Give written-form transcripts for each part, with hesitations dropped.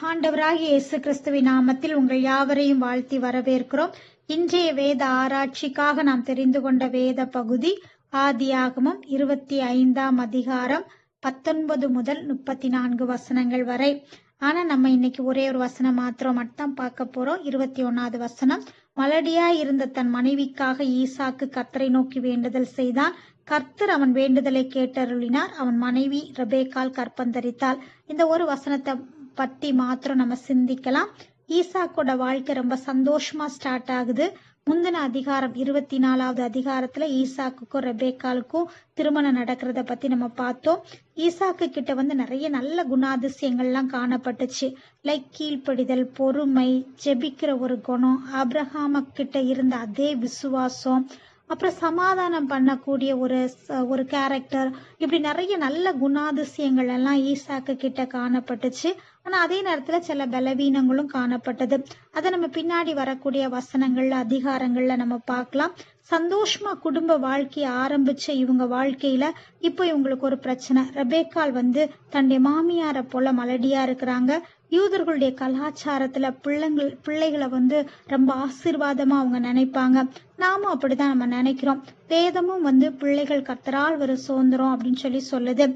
ஆண்டவராகிய இயேசு கிறிஸ்துவின் நாமத்தில் உங்கள் யாவரையும் வாழ்த்தி வரவேற்கிறோம். இன்றைய வேத ஆராய்ச்சிக்காக நாம் தெரிந்து கொண்ட வேத பகுதி ஆதியாகமம் 25ஆம் அதிகாரம் 19 முதல் 34 வசனங்கள் வரை. ஆனா நம்ம இன்னைக்கு ஒரே ஒரு வசனம் மட்டும் பார்க்க போறோம். 21வது வசனம். மலடியாய் இருந்த தன் மனைவிக்காக ஈசாக்கு கர்த்தரை நோக்கி வேண்டுதல் செய்தான். கர்த்தர் அவன் வேண்டுதலை கேட்டருளினார். அவன் மனைவி ரெபேக்காள் கற்பந்தரித்தாள். இந்த ஒரு வசனத்தை பத்தி மாத்திரம் நம்ம சிந்திக்கலாம். ஈசாக்கோட வாழ்க்கை ரொம்ப சந்தோஷமா ஸ்டார்ட் ஆகுது. முந்தின அதிகாரம் 24வது அதிகாரத்துல ஈசாக்குக்கும் ரெபேக்காளுக்கும் திருமணம் நடக்கிறத பத்தி நம்ம பார்த்தோம். ஈசாக்கு கிட்ட நிறைய நல்ல குணாதிசயங்கள்லாம் காணப்பட்டுச்சு. லைக் கீழ்ப்படிதல், பொறுமை, ஜெபிக்கிற ஒரு குணம், ஆபிரகாம கிட்ட இருந்த அதே விசுவாசம், அப்புறம் சமாதானம் பண்ணக்கூடிய ஒரு கேரக்டர், இப்படி நிறைய நல்ல குணாதிசயங்கள் எல்லாம் ஈசாக்கு கிட்ட காணப்பட்டுச்சு. ஆனா அதே நேரத்துல சில பலவீனங்களும் காணப்பட்டது. அதை நம்ம பின்னாடி வரக்கூடிய வசனங்கள்ல அதிகாரங்கள்ல நம்ம பார்க்கலாம். சந்தோஷமா குடும்ப வாழ்க்கையை ஆரம்பிச்ச இவங்க வாழ்க்கையில இப்போ இவங்களுக்கு ஒரு பிரச்சனை. ரெபேக்காள் தன்னுடைய மாமியாரை போல மலடியா இருக்கிறாங்க. யூதர்களுடைய கலாச்சாரத்துல பிள்ளைகளை ரொம்ப ஆசீர்வாதமா அவங்க நினைப்பாங்க. நாமும் அப்படிதான் நம்ம நினைக்கிறோம். வேதமும் பிள்ளைகள் கர்த்தரால் ஒரு சுதந்திரம் அப்படின்னு சொல்லி சொல்லுது.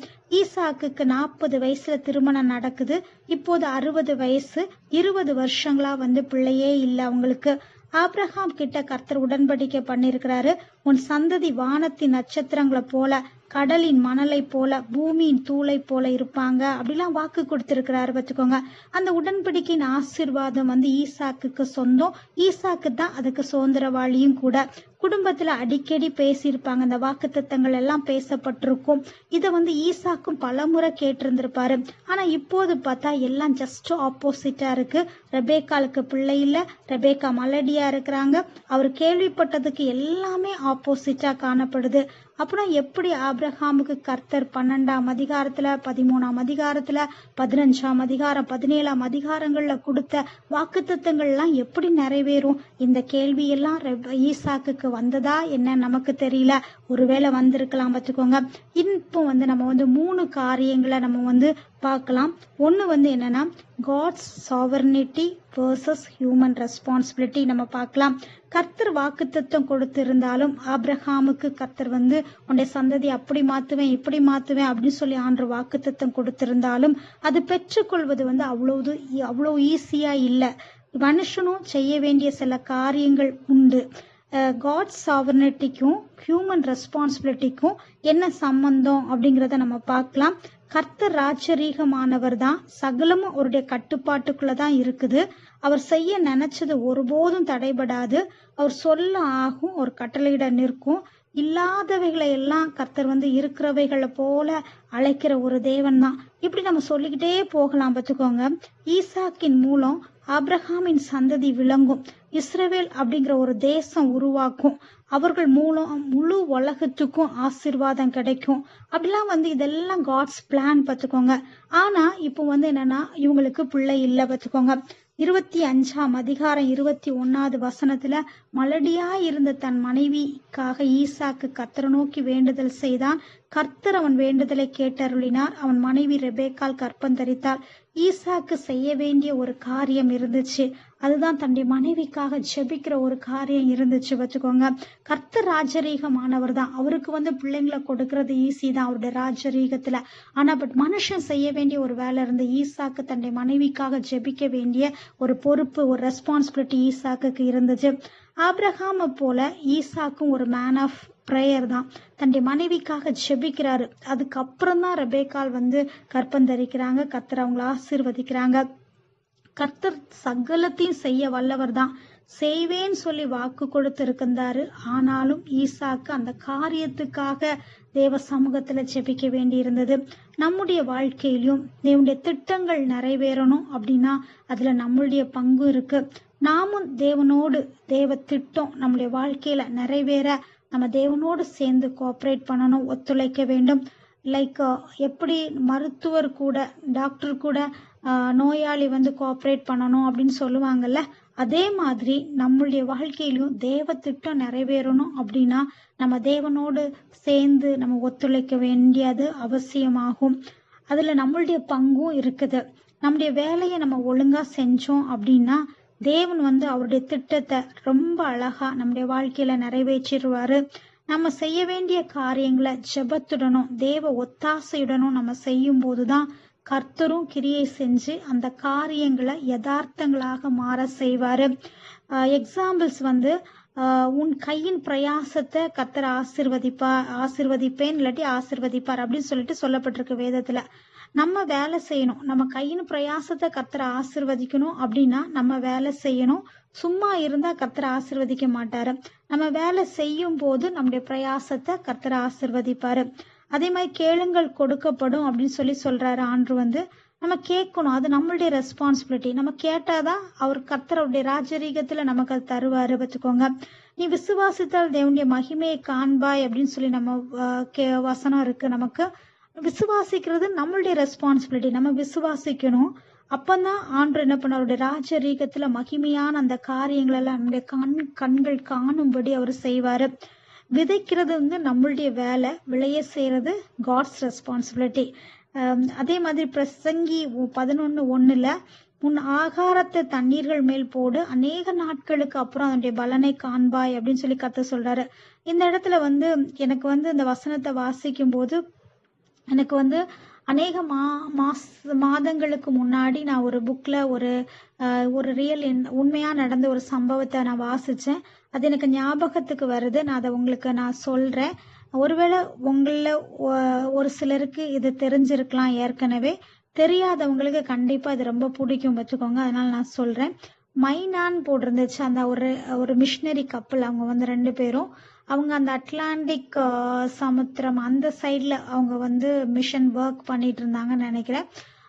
ஈசாக்குக்கு 40 வயசுல திருமணம் நடக்குது. இப்போது 60 வயசு. 20 வருஷங்களா பிள்ளையே இல்லை அவங்களுக்கு. ஆபிரகாம் கிட்ட கர்த்தர் உடன்படிக்கை பண்ணிருக்கிறாரு. உன் சந்ததி வானத்தின் நட்சத்திரங்களை போல, கடலின் மணலை போல, பூமியின் தூளை போல இருப்பாங்க அப்படிலாம் வாக்கு கொடுத்திருக்கிறாரு. பார்த்துக்கோங்க. அந்த உடன்படிக்கையின் ஆசீர்வாதம் ஈசாக்குக்கு சொந்தம். ஈசாக்கு தான் அதுக்கு சுதந்திரவாளியும் கூட. குடும்பத்துல அடிக்கடி பேசியிருப்பாங்க. இந்த வாக்கு தத்தங்கள் எல்லாம் பேசப்பட்டிருக்கும். இதை ஈசாக்கும் பலமுறை கேட்டிருந்திருப்பாரு. ஆனா இப்போது பார்த்தா எல்லாம் ஜஸ்ட் ஆப்போசிட்டா இருக்கு. ரெபேக்காளுக்கு பிள்ளை இல்ல, ரெபேக்கா மலடியா இருக்கிறாங்க. அவர் கேள்விப்பட்டதுக்கு எல்லாமே ஆப்போசிட்டா காணப்படுது. அப்புறம் எப்படி ஆபிரகாமுக்கு கர்த்தர் 12ஆம் அதிகாரத்துல, 13ஆம் அதிகாரத்துல, 15ஆம் அதிகாரம், 17ஆம் அதிகாரங்கள்ல கொடுத்த வாக்குத்தத்தங்கள் எல்லாம் எப்படி நிறைவேறும்? இந்த கேள்வி எல்லாம் ஈசாக்குக்கு வந்ததா என்ன நமக்கு தெரியல. ஒருவேளை வந்திருக்கலாம். பார்த்துக்கோங்க. இப்போ நம்ம 3 காரியங்களை நம்ம பார்க்கலாம். ஒண்ணு என்னன்னா God's sovereignty versus human responsibility நம்ம பார்க்கலாம். கர்த்தர் வாக்குத்தத்தம் கொடுத்திருந்தாலும் ஆபிரகாமுக்கு கர்த்தர் உன்னுடைய சந்ததி அப்படி மாத்துவேன் இப்படி மாத்துவேன் அப்படின்னு சொல்லி ஆண்டவர் வாக்குத்தத்தம் கொடுத்திருந்தாலும் அது பெற்றுக்கொள்வது அவ்வளவு ஈஸியா இல்லை. மனுஷனும் செய்ய வேண்டிய சில காரியங்கள் உண்டு. காட்ஸ் சாவர்னிட்டிக்கும் ஹியூமன் ரெஸ்பான்சிபிலிட்டிக்கும் என்ன சம்பந்தம் அப்படிங்கிறத நம்ம பார்க்கலாம். கர்த்தர் ராஜரீகமானவர் தான். சகலமும் அவருடைய கட்டுப்பாட்டுக்குள்ளதான் இருக்குது. அவர் செய்ய நினைச்சது ஒருபோதும் தடைபடாது. அவர் சொல்ல ஆகும், ஒரு கட்டளையிட நிற்கும். இல்லாதவைகளை எல்லாம் கர்த்தர் இருக்கிறவைகளை போல அழைக்கிற ஒரு தேவன் தான். இப்படி நம்ம சொல்லிக்கிட்டே போகலாம். பார்த்துக்கோங்க. ஈசாக்கின் மூலம் ஆபிரகாமின் சந்ததி விளங்கும். இஸ்ரவேல் அப்படிங்கிற ஒரு தேசம் உருவாக்கும். அவர்கள் மூலம் முழு உலகத்துக்கும் ஆசீர்வாதம் கிடைக்கும். அப்படிலாம் இதெல்லாம் காட்ஸ் பிளான். பார்த்துக்கோங்க. ஆனா இப்போ என்னன்னா இவங்களுக்கு பிள்ளை இல்லை. பார்த்துக்கோங்க. 25ஆம் அதிகாரம் 21வது வசனத்துல மலடியா இருந்த தன் மனைவிக்காக ஈசாக்கு கர்த்தரை நோக்கி வேண்டுதல் செய்தான். கர்த்தர் அவன் வேண்டுதலை கேட்டருளினார். அவன் மனைவி ரெபேக்காள் கற்பந்தரித்தாள். ஈசாக்கு செய்ய வேண்டிய ஒரு காரியம் இருந்துச்சு. அதுதான் தன்னுடைய மனைவிக்காக ஜெபிக்கிற ஒரு காரியம் இருந்துச்சு. வச்சுக்கோங்க. கர்த்தர் ராஜரீகமானவர் தான். அவருக்கு பிள்ளைங்களை கொடுக்கறது ஈஸி தான் அவருடைய ராஜரீகத்துல. ஆனா மனுஷன் செய்ய வேண்டிய ஒரு வேலை இருந்து ஈசாக்கு தன்னுடைய மனைவிக்காக ஜெபிக்க வேண்டிய ஒரு பொறுப்பு, ஒரு ரெஸ்பான்சிபிலிட்டி ஈசாக்கு இருந்துச்சு. ஆபிரகாம போல ஈசாக்கும் ஒரு மேன் ஆஃப் பிரேயர் தான். தன்னுடைய மனைவிக்காக ஜெபிக்கிறாரு. அதுக்கப்புறம் தான் ரெபேக்காள் கற்பந்தரிக்கிறாங்க. கர்த்தர் அவங்கள ஆசீர்வதிக்கிறாங்க. கர்த்தர் சகலத்தையும் செய்ய வல்லவர் தான். செய்வேன்னு சொல்லி வாக்கு கொடுத்து இருந்தாரு. ஆனாலும் ஈசாக்கு அந்த காரியத்துக்காக தேவ சமூகத்துல ஜெபிக்க வேண்டி இருந்தது. நம்முடைய வாழ்க்கையிலும் தேவனுடைய திட்டங்கள் நிறைவேறணும் அப்படின்னா அதுல நம்மளுடைய பங்கு இருக்கு. நாமும் தேவனோடு தேவ திட்டம் நம்முடைய வாழ்க்கையில நிறைவேற நம்ம தேவனோடு சேர்ந்து கோஆப்ரேட் பண்ணணும், ஒத்துழைக்க வேண்டும். லைக் எப்படி மருத்துவர் கூட, டாக்டர் கூட நோயாளி கோஆப்ரேட் பண்ணணும் அப்படின்னு சொல்லுவாங்கல்ல, அதே மாதிரி நம்மளுடைய வாழ்க்கையிலும் தேவ திட்டம் நிறைவேறணும் அப்படின்னா நம்ம தேவனோடு சேர்ந்து நம்ம ஒத்துழைக்க வேண்டியது அவசியமாகும். அதுல நம்மளுடைய பங்கும் இருக்குது. நம்முடைய வேலையை நம்ம ஒழுங்கா செஞ்சோம் அப்படின்னா தேவன் வந்து அவருடைய திட்டத்தை ரொம்ப அழகா நம்முடைய வாழ்க்கையில நிறைவேற்றிடுவாரு. நம்ம செய்ய வேண்டிய காரியங்களை ஜெபத்துடனும் தேவ ஒத்தாசையுடனும் நம்ம செய்யும் போதுதான் கர்த்தரும் கிரியை செஞ்சு அந்த காரியங்களை யதார்த்தங்களாக மாற செய்வாரு. எக்ஸாம்பிள்ஸ் வந்து உன் கையின் பிரயாசத்தை கர்த்தர் ஆசிர்வதிப்பேன் இல்லாட்டி ஆசிர்வதிப்பார் அப்படின்னு சொல்லிட்டு சொல்லப்பட்டிருக்கு வேதத்துல. நம்ம வேலை செய்யணும், நம்ம கையின் பிரயாசத்தை கர்த்தர் ஆசிர்வதிக்கணும் அப்படின்னா நம்ம வேலை செய்யணும். சும்மா இருந்தா கர்த்தர் ஆசிர்வதிக்க மாட்டாரு. நம்ம வேலை செய்யும் போது நம்முடைய பிரயாசத்தை கர்த்தர் ஆசிர்வதிப்பாரு. அதே மாதிரி கேளுங்கள் கொடுக்கப்படும் அப்படின்னு சொல்றாரு ஆண்டு வந்து. நம்ம கேட்கணும், அது நம்மளுடைய ரெஸ்பான்சிபிலிட்டி. நம்ம கேட்டாதான் அவர் கர்த்தருடைய ராஜரீகத்துல நமக்கு அது தருவாரு. வச்சுக்கோங்க, நீ விசுவாசித்தால் தேவனுடைய மகிமையை காண்பாய் அப்படின்னு சொல்லி நம்ம வசனம் இருக்கு. நமக்கு விசுவாசிக்கிறது நம்மளுடைய ரெஸ்பான்சிபிலிட்டி. நம்ம விசுவாசிக்கணும். அப்பதான் ஆண்டு என்ன பண்ண அவருடைய ராஜரீகத்துல மகிமையான அந்த காரியங்கள் எல்லாம் நம்முடைய கண்கள் காணும்படி அவர் செய்வாரு. விதைக்கிறது வந்து நம்மளுடைய வேலை, விளைய செய்யறது காட்ஸ் ரெஸ்பான்சிபிலிட்டி. அதே மாதிரி பிரசங்கி 11:1 உன் ஆகாரத்தை தண்ணீர்கள் மேல் போடு, அநேக நாட்களுக்கு அப்புறம் அதனுடைய பலனை காண்பாய் அப்படின்னு சொல்லி கர்த்தர் சொல்றாரு. இந்த இடத்துல வந்து எனக்கு வந்து இந்த வசனத்தை வாசிக்கும் போது எனக்கு வந்து அநேக மாதங்களுக்கு முன்னாடி நான் ஒரு புக்ல ஒரு ரியல் உண்மையா நடந்த ஒரு சம்பவத்தை நான் வாசிச்சேன். அது எனக்கு ஞாபகத்துக்கு வருது. நான் அதை உங்களுக்கு நான் சொல்றேன். ஒருவேளை உங்கள ஒரு சிலருக்கு இது தெரிஞ்சிருக்கலாம், ஏற்கனவே தெரியாதவங்களுக்கு கண்டிப்பா இது ரொம்ப பிடிக்கும். வச்சுக்கோங்க, அதனால நான் சொல்றேன். மைனான் போட்டிருந்துச்சு. அந்த ஒரு மிஷினரி கப்பல், அவங்க வந்து 2 பேரும் அவங்க அந்த அட்லாண்டிக் சமுத்திரம் அந்த சைட்ல அவங்க வந்து மிஷன் ஒர்க் பண்ணிட்டு இருந்தாங்கன்னு நினைக்கிறேன்.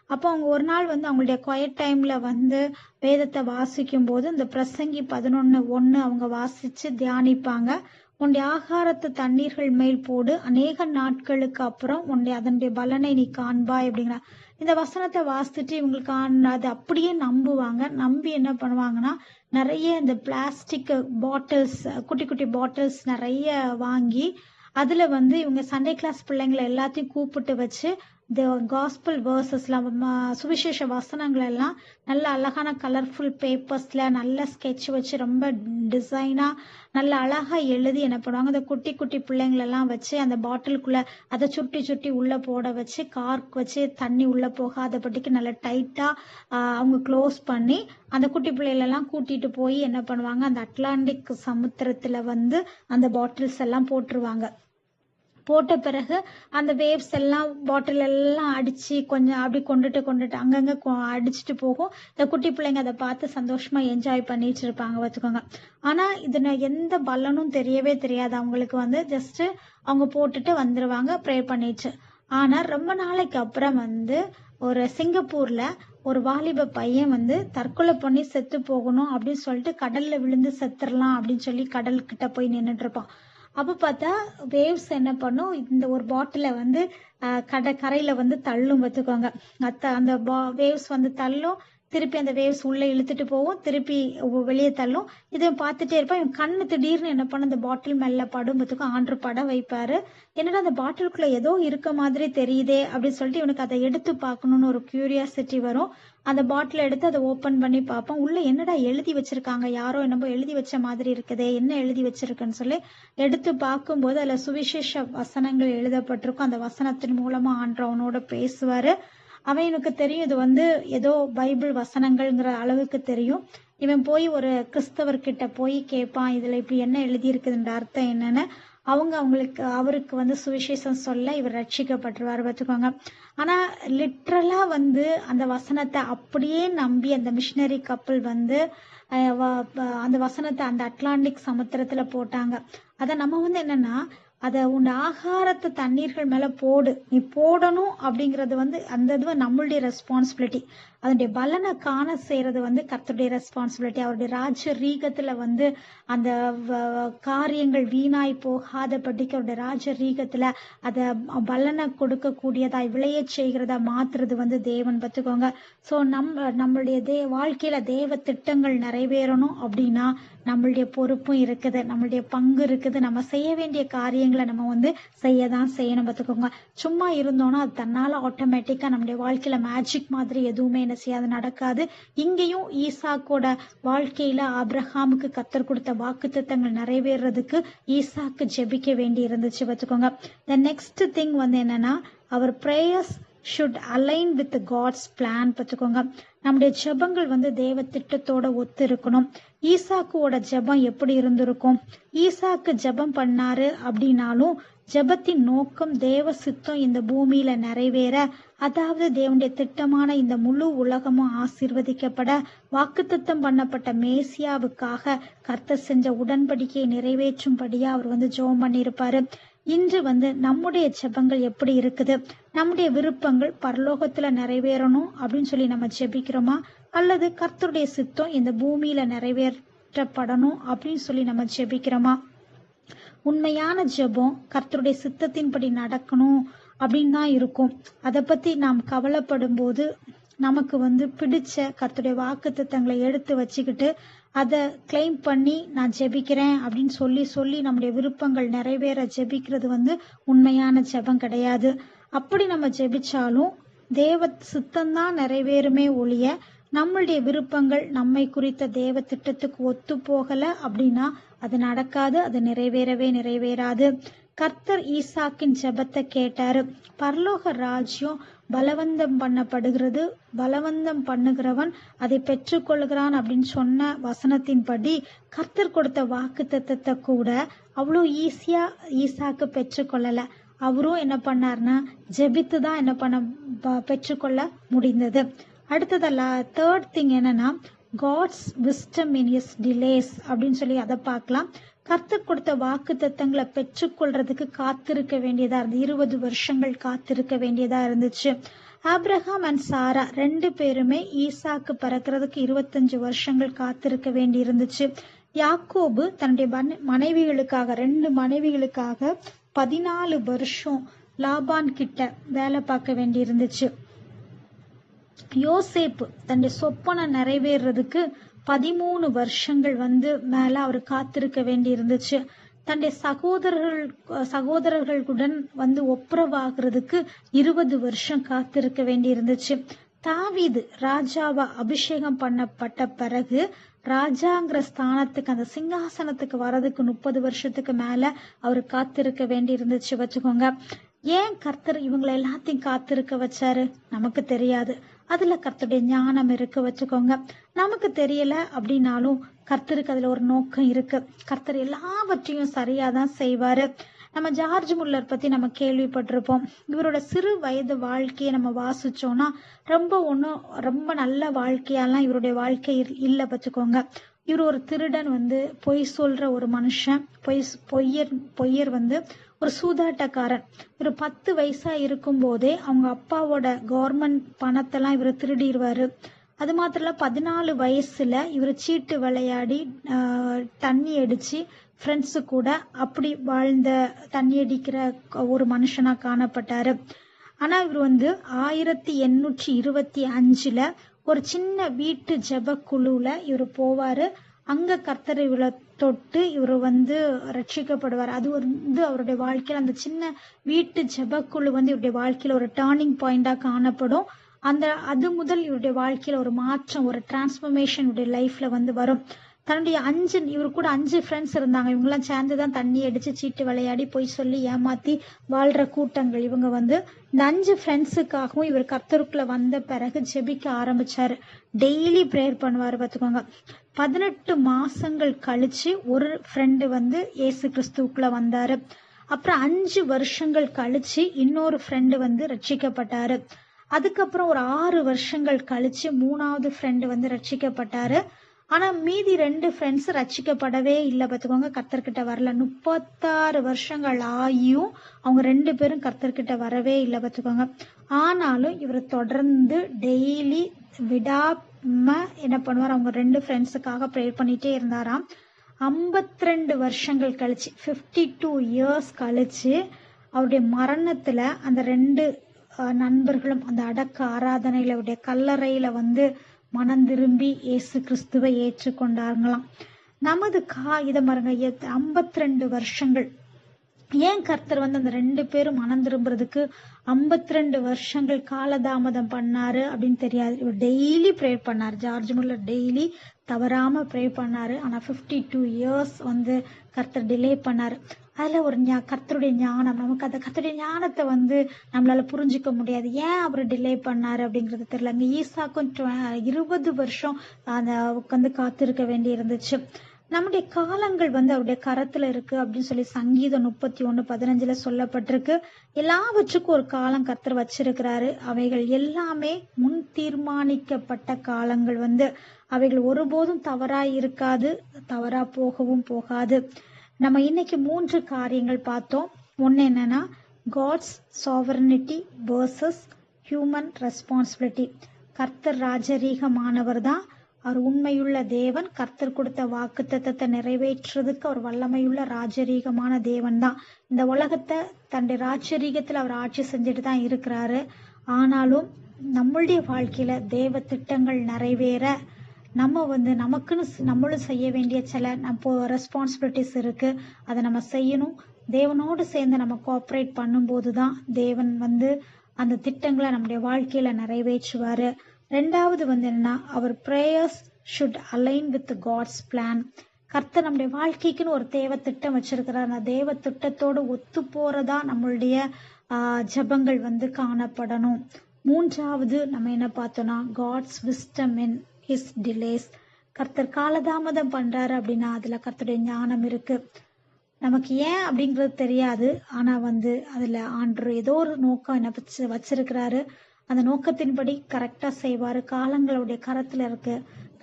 அப்போ அவங்க ஒரு நாள் வந்து அவங்களுடைய குவைட் டைம்ல வந்து வேதத்தை வாசிக்கும் போது இந்த பிரசங்கி 11:1 அவங்க வாசிச்சு தியானிப்பாங்க. உன்னுடைய ஆகாரத்தை தண்ணீர்கள் மேல் போடு, அநேக நாட்களுக்கு அப்புறம் அதனுடைய பலனை நீ காண்பாய் அப்படிங்கிற இந்த வசனத்தை வாசிச்சுட்டு இவங்களுக்கு அது அப்படியே நம்புவாங்க. நம்பி என்ன பண்ணுவாங்கன்னா நிறைய இந்த பிளாஸ்டிக் பாட்டில்ஸ், குட்டி குட்டி பாட்டில்ஸ் நிறைய வாங்கி அதுல வந்து இவங்க சண்டே கிளாஸ் பிள்ளைங்களை எல்லாத்தையும் கூப்பிட்டு வச்சு இந்த காஸ்பல் வேர்சஸ்லாம், சுவிசேஷ வசனங்கள் எல்லாம் நல்ல அழகான கலர்ஃபுல் பேப்பர்ஸ்ல நல்ல ஸ்கெட்ச் வச்சு ரொம்ப டிசைனா நல்ல அழகா எழுதி என்ன பண்ணுவாங்க, அந்த குட்டி குட்டி பிள்ளைங்களெல்லாம் வச்சு அந்த பாட்டிலுக்குள்ள அதை சுட்டி சுட்டி உள்ள போட வச்சு கார்க் வச்சு தண்ணி உள்ள போகாதபடிக்கு நல்ல டைட்டா அவங்க க்ளோஸ் பண்ணி அந்த குட்டி பிள்ளைகளெல்லாம் கூட்டிட்டு போய் என்ன பண்ணுவாங்க, அந்த அட்லாண்டிக் சமுத்திரத்துல வந்து அந்த பாட்டில்ஸ் எல்லாம் போட்டுருவாங்க. போட்ட பிறகு அந்த வேவ்ஸ் எல்லாம் பாட்டில் எல்லாம் அடிச்சு கொஞ்சம் அப்படி கொண்டுட்டு அங்கங்க அடிச்சுட்டு போகும். இந்த குட்டி பிள்ளைங்க அதை பார்த்து சந்தோஷமா என்ஜாய் பண்ணிட்டு இருப்பாங்க. வச்சுக்கோங்க. ஆனா இதுல எந்த பலனும் தெரியவே தெரியாது அவங்களுக்கு. வந்து ஜஸ்ட் அவங்க போட்டுட்டு வந்துருவாங்க ப்ரே பண்ணிட்டு. ஆனா ரொம்ப நாளைக்கு அப்புறம் வந்து ஒரு சிங்கப்பூர்ல ஒரு வாலிப பையன் வந்து தற்கொலை பண்ணி செத்து போகணும் அப்படின்னு சொல்லிட்டு கடல்ல விழுந்து செத்துடலாம் அப்படின்னு சொல்லி கடல் கிட்ட போய் நின்றுட்டு இருப்பான். அப்ப பார்த்தா வேவ்ஸ் என்ன பண்ணும், இந்த ஒரு பாட்டில வந்து கரையில வந்து தள்ளும். வச்சுக்கோங்க, அந்த வேவ்ஸ் வந்து தள்ளும், திருப்பி அந்த வேவ்ஸ் உள்ள இழுத்துட்டு போகும், திருப்பி வெளியே தள்ளும். இதை பார்த்துட்டே இருப்பான். இவன் கண்ணு திடீர்னு என்ன பண்ண, அந்த பாட்டில் மேல படும். பத்துக்கும் ஆண்டு பட வைப்பாரு. என்னடா அந்த பாட்டிலுக்குள்ள ஏதோ இருக்க மாதிரி தெரியுதே அப்படின்னு சொல்லிட்டு இவனுக்கு அதை எடுத்து பார்க்கணும்னு ஒரு கியூரியாசிட்டி வரும். அந்த பாட்டில் எடுத்து அதை ஓபன் பண்ணி பார்ப்பான். உள்ள என்னடா எழுதி வச்சிருக்காங்க, யாரோ என்னமோ எழுதி வச்ச மாதிரி இருக்குதே, என்ன எழுதி வச்சிருக்குன்னு சொல்லி எடுத்து பார்க்கும்போது அதுல சுவிசேஷ வசனங்கள் எழுதப்பட்டிருக்கும். அந்த வசனத்தின் மூலமா ஆண்டு அவனோட பேசுவாரு. அவனுக்கு தெரியும் இது வந்து ஏதோ பைபிள் வசனங்கள்ங்கிற அளவுக்கு தெரியும். இவன் போய் ஒரு கிறிஸ்தவர்கிட்ட போய் கேட்பான், இதுல இப்படி என்ன எழுதி இருக்குதுன்ற அர்த்தம் என்னன்னு. அவருக்கு வந்து சுவிசேஷம் சொல்ல இவர் ரட்சிக்கப்பட்டுருவார். வச்சுக்கோங்க. ஆனா லிட்ரலா வந்து அந்த வசனத்தை அப்படியே நம்பி அந்த மிஷினரி கப்பல் வந்து அந்த வசனத்தை அந்த அட்லாண்டிக் சமுத்திரத்துல போட்டாங்க. அத நம்ம வந்து என்னன்னா, அதை உன் ஆகாரத்தை தண்ணீர்கள் மேல போடு, நீ போடணும் அப்படிங்கறது வந்து அந்த இது நம்மளுடைய ரெஸ்பான்சிபிலிட்டி. அதனுடைய பலனை காண செய்யறது வந்து கர்த்தருடைய ரெஸ்பான்சிபிலிட்டி. அவருடைய ராஜரீகத்துல வந்து அந்த காரியங்கள் வீணாய் போகாதபடிக்கு அவருடைய ராஜரீகத்துல அதை பலனை கொடுக்க கூடியதாய் விளைய செய்கிறதா மாத்துறது வந்து தேவன். பார்த்துக்கோங்க. சோ நம்மளுடைய வாழ்க்கையில தேவ திட்டங்கள் நிறைவேறணும் அப்படின்னா நம்மளுடைய பொறுப்பும் இருக்குது, நம்மளுடைய பங்கு இருக்குது. நம்ம செய்ய வேண்டிய காரியங்கள் காரியங்களை நம்ம செய்யதான் செய்யணும் பார்த்துக்கோங்க. சும்மா இருந்தோம்னா அது தன்னால ஆட்டோமேட்டிக்கா நம்முடைய வாழ்க்கையில மேஜிக் மாதிரி எதுவுமே என்ன செய்யாது, நடக்காது. இங்கேயும் ஈசாக்கோட வாழ்க்கையில ஆபிரகாமுக்கு கர்த்தர் கொடுத்த வாக்குத்தத்தங்கள் நிறைவேறதுக்கு ஈசாக்கு ஜெபிக்க வேண்டி இருந்துச்சு பார்த்துக்கோங்க. த நெக்ஸ்ட் திங் என்னன்னா, அவர் prayers should align with God's plan பார்த்துக்கோங்க. நம்முடைய ஜெபங்கள் தேவ திட்டத்தோட ஒத்து இருக்கணும். ஈசாக்குவோட ஜெபம் எப்படி இருந்திருக்கும்? ஈசாக்கு ஜெபம் பண்ணாரு அப்படின்னாலும் ஜெபத்தின் நோக்கம் தேவ சித்தம் இந்த பூமியில நிறைவேற, அதாவது தேவனுடைய திட்டமான இந்த முழு உலகமும் ஆசீர்வதிக்கப்பட, வாக்குத்தத்தம் பண்ணப்பட்ட மேசியாவுக்காக கர்த்தர் செஞ்ச உடன்படிக்கையை நிறைவேற்றும்படியா அவர் ஜெபம் பண்ணியிருப்பாரு. இன்று நம்முடைய ஜெபங்கள் எப்படி இருக்குது? நம்முடைய விருப்பங்கள் பரலோகத்துல நிறைவேறணும் அப்படின்னு சொல்லி நம்ம ஜெபிக்கிறோமா, அல்லது கர்த்தருடைய சித்தம் இந்த பூமியில நிறைவேற்றப்படணும் அப்படின்னு சொல்லி நம்ம ஜெபிக்கிறோமா? உண்மையான ஜெபம் கர்த்தருடைய சித்தத்தின்படி நடக்கணும் அப்படின்னு தான் இருக்கும். அதை பத்தி நாம் கவலைப்படும் போது நமக்கு பிடிச்ச கர்த்தருடைய வாக்குத்தத்தங்களை எடுத்து வச்சுக்கிட்டு அதை கிளைம் பண்ணி நான் ஜெபிக்கிறேன் அப்படின்னு சொல்லி நம்முடைய விருப்பங்கள் நிறைவேற ஜெபிக்கிறது உண்மையான ஜெபம் கிடையாது. அப்படி நம்ம ஜெபிச்சாலும் தேவ சித்தம்தான் நிறைவேறுமே ஒழிய, நம்மளுடைய விருப்பங்கள் நம்மை குறித்த தேவ திட்டத்துக்கு ஒத்து போகல அப்படின்னா அது நடக்காது, அது நிறைவேறாது. கர்த்தர் ஈசாக்கின் ஜெபத்தை கேட்டாரு. பரலோக ராஜ்யம் பலவந்தம் பண்ணப்படுகிறது, பலவந்தம் பண்ணுகிறவன் அதை பெற்றுக்கொள்கிறான் அப்படின்னு சொன்ன வசனத்தின்படி கர்த்தர் கொடுத்த வாக்குத்தத்தத்தை கூட அவ்வளோ ஈஸியா ஈசாக்கு பெற்றுக்கொள்ளல. அவரும் என்ன பண்ணார்னா ஜெபித்து தான் என்ன பண்ண பெற்றுக்கொள்ள முடிந்தது. அடுத்ததல்ல தேர்ட் திங் என்னன்னா, God's wisdom in his delays அப்படின்னு சொல்லி அதை பார்க்கலாம். கர்த்தர் கொடுத்த வாக்கு தத்தங்களை பெற்றுக்கொள்றதுக்கு காத்திருக்க வேண்டியதா இருந்து 20 வருஷங்கள் காத்திருக்க வேண்டியதா இருந்துச்சு. ஆபிரகாம் அண்ட் சாரா 2 பேருமே ஈசாக்கு பிறக்கிறதுக்கு 25 வருஷங்கள் காத்திருக்க வேண்டி இருந்துச்சு. யாக்கோபு தன்னுடைய மனைவிகளுக்காக 2 மனைவிகளுக்காக 14 வருஷம் லாபான் கிட்ட வேலை பார்க்க வேண்டி இருந்துச்சு. யோசேப்பு தன்னுடைய சொப்பனை நிறைவேறதுக்கு 13 வருஷங்கள் மேல அவர் காத்திருக்க வேண்டி இருந்துச்சு. தன்னுடைய சகோதரர்களுடன் ஒப்புரவாகிறதுக்கு 20 வருஷம் காத்திருக்க வேண்டி இருந்துச்சு. தாவீது ராஜாவா அபிஷேகம் பண்ணப்பட்ட பிறகு ராஜாங்கிற ஸ்தானத்துக்கு, அந்த சிங்காசனத்துக்கு வர்றதுக்கு 30 வருஷத்துக்கு மேல அவர் காத்திருக்க வேண்டி இருந்துச்சு வச்சுக்கோங்க. ஏன் கர்த்தர் இவங்களை எல்லாத்தையும் காத்திருக்க வச்சாரு நமக்கு தெரியாது. அதுல கர்த்தருடைய ஞானம் இருக்கு வச்சுக்கோங்க. நமக்கு தெரியல அப்படின்னாலும் கர்த்தருக்கு அதுல ஒரு நோக்கம் இருக்கு. கர்த்தர் எல்லாவற்றையும் சரியாதான் செய்வாரு. நம்ம ஜார்ஜ் முல்லர் பத்தி நம்ம கேள்விப்பட்டிருப்போம். இவரோட சிறு வயது வாழ்க்கையை நம்ம வாசிச்சோம்னா ரொம்ப நல்ல வாழ்க்கையெல்லாம் இவருடைய வாழ்க்கை இல்ல வச்சுக்கோங்க. இவர் ஒரு திருடன், பொய் சொல்ற ஒரு மனுஷன், பொய்யர் ஒரு சூதாட்டக்காரன். இவர் 10 வயசா இருக்கும் போதே அவங்க அப்பாவோட கவர்மெண்ட் பணத்தெல்லாம் இவர் திருடிடுவாரு. அது மாத்திரம் 14 வயசுல இவர் சீட்டு விளையாடி தண்ணி அடிச்சு ஃப்ரெண்ட்ஸு கூட அப்படி வாழ்ந்த தண்ணி அடிக்கிற ஒரு மனுஷனா காணப்பட்டாரு. ஆனா இவர் 1825 ஒரு சின்ன வீட்டு ஜெப குழுல இவர் போவாரு. அங்க கர்த்தரை இவரை தொட்டு இவர் ரட்சிக்கப்படுவார். அது அவருடைய வாழ்க்கையில அந்த சின்ன வீட்டு ஜெபக்குழு இவருடைய வாழ்க்கையில ஒரு டேர்னிங் பாயிண்டா காணப்படும். அது முதல் இவருடைய வாழ்க்கையில ஒரு மாற்றம், ஒரு டிரான்ஸ்பர்மேஷன் இவருடைய லைஃப்ல வரும். தன்னுடைய இவர் கூட 5 ஃப்ரெண்ட்ஸ் இருந்தாங்க. இவங்கெல்லாம் சேர்ந்துதான் தண்ணி அடிச்சு சீட்டு விளையாடி பொய் சொல்லி ஏமாத்தி வாழ்ற கூட்டங்கள். இவங்க இந்த 5 ஃப்ரெண்ட்ஸுக்காகவும் இவர் கர்த்தருக்குள்ள வந்த பிறகு ஜெபிக்க ஆரம்பிச்சாரு. டெய்லி பிரேயர் பண்ணுவாரு பார்த்துக்கோங்க. 18 மாசங்கள் கழிச்சு ஒரு ஃப்ரெண்டு இயேசு கிறிஸ்துவுக்குள்ள வந்தாரு. அப்புறம் 5 வருஷங்கள் கழிச்சு இன்னொரு ஃப்ரெண்டு ரட்சிக்கப்பட்டாரு. அதுக்கப்புறம் ஒரு 6 வருஷங்கள் கழிச்சு 3வது ஃப்ரெண்டு ரட்சிக்கப்பட்டாரு. ஆனா மீதி 2 ஃப்ரெண்ட்ஸ் ரட்சிக்கப்படவே இல்லை பார்த்துக்கோங்க. கர்த்தர்கிட்ட வரல. 36 வருஷங்கள் ஆகியும் அவங்க 2 பேரும் கர்த்தர்கிட்ட வரவே இல்லை பார்த்துக்கோங்க. ஆனாலும் இவர் தொடர்ந்து டெய்லி விடாம என்ன பண்ணுவார், அவங்க 2 ஃப்ரெண்ட்ஸுக்காக ப்ரே பண்ணிட்டே இருந்தாராம். 52 வருஷங்கள் கழிச்சு 52 இயர்ஸ் கழிச்சு அவருடைய மரணத்துல அந்த 2 நண்பர்களும் அந்த அடக்க ஆராதனையில அவருடைய கல்லறையில மனம் திரும்பி இயேசு கிறிஸ்துவை ஏற்றுக்கொண்டார்களாம். நமது இதை பாருங்க, 52 வருஷங்கள் ஏன் கர்த்தர் வந்து அந்த 2 பேரும் மனம் திரும்புறதுக்கு 52 வருஷங்கள் காலதாமதம் பண்ணாரு அப்படின்னு தெரியாது. இவர் டெய்லி ப்ரே பண்ணாரு. ஜார்ஜ் முல்லர் டெய்லி தவறாம ப்ரே பண்ணாரு. ஆனா 52 இயர்ஸ் வந்து கர்த்தர் டிலே பண்ணாரு. அதுல ஒரு கர்த்தருடைய ஞானம், நமக்கு அந்த கர்த்தருடைய ஞானத்தை வந்து நம்மளால புரிஞ்சுக்க முடியாது. ஏன் அவர் டிலே பண்ணாரு அப்படிங்கறது தெரியல. அங்க ஈசாக்கும் 20 வருஷம் அந்த உட்காந்து காத்திருக்க வேண்டி இருந்துச்சு. நம்முடைய காலங்கள் வந்து அவருடைய கரத்துல இருக்கு அப்படின்னு சொல்லி சங்கீதம் 31:15 சொல்லப்பட்டிருக்கு. எல்லாவற்றுக்கும் ஒரு காலம் கர்த்தர் வச்சிருக்கிறாரு. அவைகள் எல்லாமே முன் தீர்மானிக்கப்பட்ட காலங்கள் வந்து அவைகள் ஒருபோதும் தவறா இருக்காது, தவறா போகவும் போகாது. நம்ம இன்னைக்கு 3 காரியங்கள் பார்த்தோம். ஒன்னு என்னன்னா, God's sovereignty versus human responsibility. கர்த்தர் ராஜரீகமானவர் தான், அவர் உண்மையுள்ள தேவன். கர்த்தர் கொடுத்த வாக்குத்தத்தத்தை நிறைவேற்றுறதுக்கு அவர் வல்லமையுள்ள ராஜரீகமான தேவன் தான். இந்த உலகத்தை தன்னுடைய ராஜரீகத்துல அவர் ஆட்சி செஞ்சுட்டு தான் இருக்கிறாரு. ஆனாலும் நம்மளுடைய வாழ்க்கையில தேவ திட்டங்கள் நிறைவேற நம்ம வந்து நமக்குன்னு நம்மளும் செய்ய வேண்டிய சில ரெஸ்பான்சிபிலிட்டிஸ் இருக்கு. அதை நம்ம செய்யணும். தேவனோடு சேர்ந்து நம்ம கோஆப்ரேட் பண்ணும்போது தான் தேவன் வந்து அந்த திட்டங்களை நம்முடைய வாழ்க்கையில நிறைவேற்றுவாரு. ரெண்டாவது வந்து என்னன்னா, அவர் prayers should align with God's plan. கர்த்தர் நம்முடைய வாழ்க்கைக்குன்னு ஒரு தேவ திட்டம் வச்சிருக்கிறார். அந்த தேவ திட்டத்தோடு ஒத்து போறதா நம்மளுடைய ஜபங்கள் வந்து காணப்படணும். மூன்றாவது நம்ம என்ன பார்த்தோம்னா, God's wisdom in his delays. கர்த்தர் காலதாமதம் பண்றாரு அப்படின்னா அதுல கர்த்தருடைய ஞானம் இருக்கு. நமக்கு ஏன் அப்படிங்கிறது தெரியாது. ஆனா வந்து அதுல ஆண்டவர் ஏதோ ஒரு நோக்கம் என்ன வச்சிருக்கிறாரு. அந்த நோக்கத்தின்படி கரெக்டா செய்வாரு. காலங்களுடைய கரத்துல இருக்கு.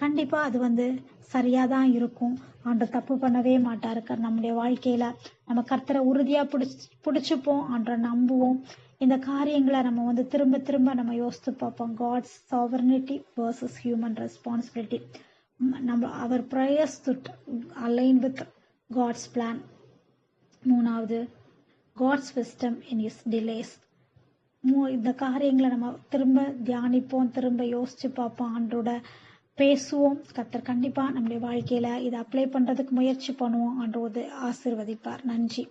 கண்டிப்பா அது வந்து சரியாதான் இருக்கும். ஆண்டவர் தப்பு பண்ணவே மாட்டாரு. நம்முடைய வாழ்க்கையில நம்ம கர்த்தரை உறுதியா பிடிச்சுப்போம். ஆண்டரை நம்புவோம். இந்த காரியங்களை நம்ம வந்து திரும்ப திரும்ப நம்ம யோசித்து பார்ப்போம். God's sovereignty versus human responsibility. நம்ம our prayers align with God's plan. மூணாவது, God's wisdom in his delays. இந்த காரியங்களை நம்ம திரும்ப தியானிப்போம், திரும்ப யோசிச்சு பார்ப்போம், ஆண்டோட பேசுவோம். கர்த்தர் கண்டிப்பா நம்முடைய வாழ்க்கையில இதை அப்ளை பண்றதுக்கு முயற்சி பண்ணுவோம். ஆண்டோடு ஆசீர்வதிப்பார். நன்றி.